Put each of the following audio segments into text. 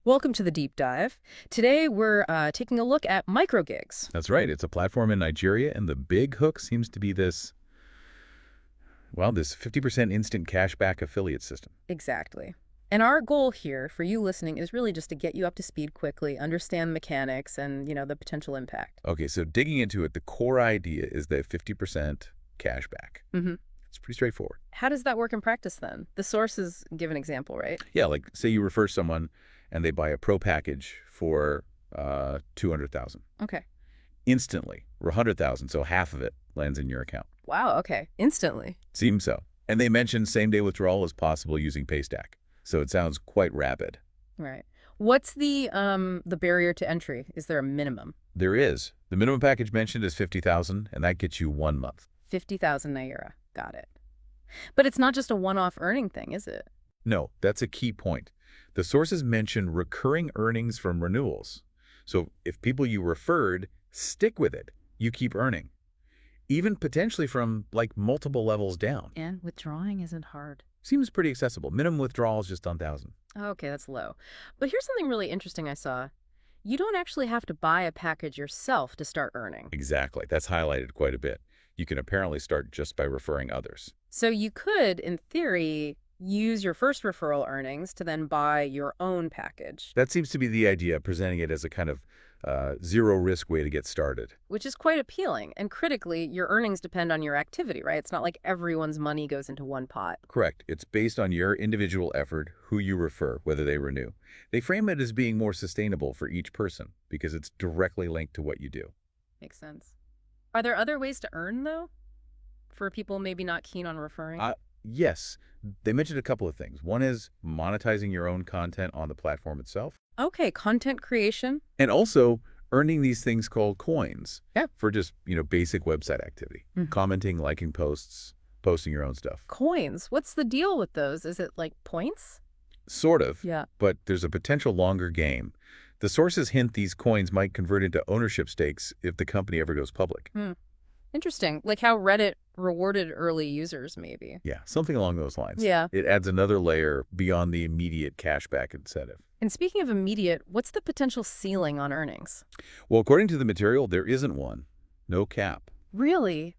Welcome to the deep dive. Today we're taking a look at MikroGigs. That's right. It's a platform in Nigeria, and the big hook seems to be this 50% instant cashback affiliate system. Exactly. And our goal here for you listening is really just to get you up to speed quickly, understand mechanics and, the potential impact. Okay, so digging into it, the core idea is that 50% cashback. hmm It's pretty straightforward. How does that work in practice then? The sources give an example, right? Yeah, like say you refer someone and they buy a pro package for 200,000. Okay. Instantly, or 100,000, so half of it lands in your account. Wow, okay. Instantly. Seems so. And they mentioned same-day withdrawal is possible using Paystack. So it sounds quite rapid. Right. What's the barrier to entry? Is there a minimum? There is. The minimum package mentioned is 50,000, and that gets you 1 month. 50,000 Naira. Got it. But it's not just a one-off earning thing, is it? No, that's a key point. The sources mention recurring earnings from renewals. So if people you referred stick with it, you keep earning. Even potentially from like multiple levels down. And withdrawing isn't hard. Seems pretty accessible. Minimum withdrawal is just on 1,000. Okay, that's low. But here's something really interesting I saw. You don't actually have to buy a package yourself to start earning. Exactly. That's highlighted quite a bit. You can apparently start just by referring others. So you could, in theory, use your first referral earnings to then buy your own package, That seems to be the idea, presenting it as a kind of zero-risk way to get started. which is quite appealing. And critically, your earnings depend on your activity, right? It's not like everyone's money goes into one pot. Correct. It's based on your individual effort, who you refer, whether they renew. They frame it as being more sustainable for each person because it's directly linked to what you do. Makes sense. Are there other ways to earn, though? For people maybe not keen on referring? Yes, they mentioned a couple of things. One is monetizing your own content on the platform itself, Okay, content creation. and also earning these things called coins Yeah. for just, basic website activity, Mhm. commenting, liking posts, posting your own stuff. Coins. What's the deal with those? Is it like points? Sort of, Yeah. but there's a potential longer game. The sources hint these coins might convert into ownership stakes if the company ever goes public. Interesting. Like how Reddit rewarded early users, maybe. Yeah, something along those lines. Yeah. It adds another layer beyond the immediate cashback incentive. And speaking of immediate, what's the potential ceiling on earnings? Well, according to the material, there isn't one. No cap. Really?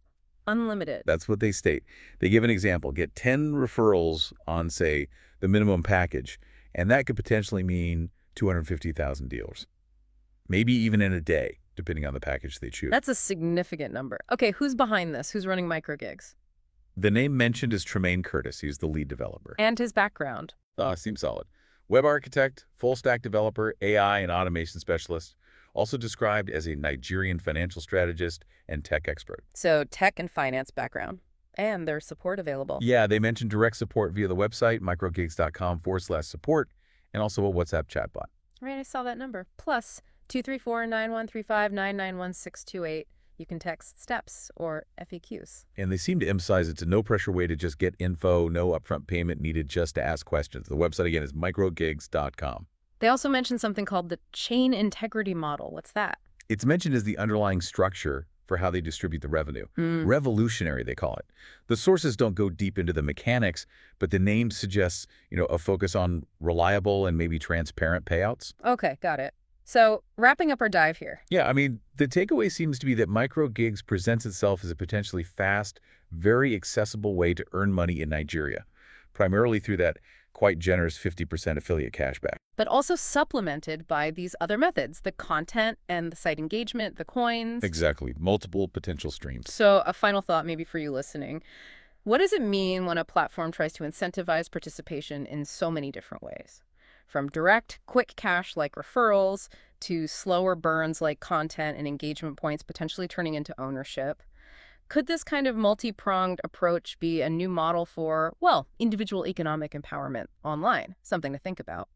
Unlimited. That's what they state. They give an example. Get 10 referrals on, say, the minimum package, and that could potentially mean 250,000 deals. Maybe even in a day, depending on the package they choose. That's a significant number. Okay, who's behind this? Who's running MikroGigs? The name mentioned is Tremaine Curtis. He's the lead developer. And his background. Seems solid. Web architect, full-stack developer, AI and automation specialist, also described as a Nigerian financial strategist and tech expert. So tech and finance background. And there's support available. Yeah, they mentioned direct support via the website, microgigs.com/support, and also a WhatsApp chatbot. Right, I saw that number. Plus 234-9135-991-628. You can text STEPS or FAQs. And they seem to emphasize it's a no-pressure way to just get info, no upfront payment needed just to ask questions. The website, again, is microgigs.com. They also mentioned something called the chain integrity model. What's that? It's mentioned as the underlying structure for how they distribute the revenue. Revolutionary, they call it. The sources don't go deep into the mechanics, but the name suggests, a focus on reliable and maybe transparent payouts. Okay, got it. So wrapping up our dive here. Yeah, I mean, the takeaway seems to be that MikroGigs presents itself as a potentially fast, very accessible way to earn money in Nigeria, primarily through that quite generous 50% affiliate cashback. But also supplemented by these other methods, the content and the site engagement, the coins. Exactly. Multiple potential streams. So a final thought maybe for you listening. What does it mean when a platform tries to incentivize participation in so many different ways? From direct, quick cash like referrals to slower burns like content and engagement points potentially turning into ownership. Could this kind of multi-pronged approach be a new model for, well, individual economic empowerment online? Something to think about.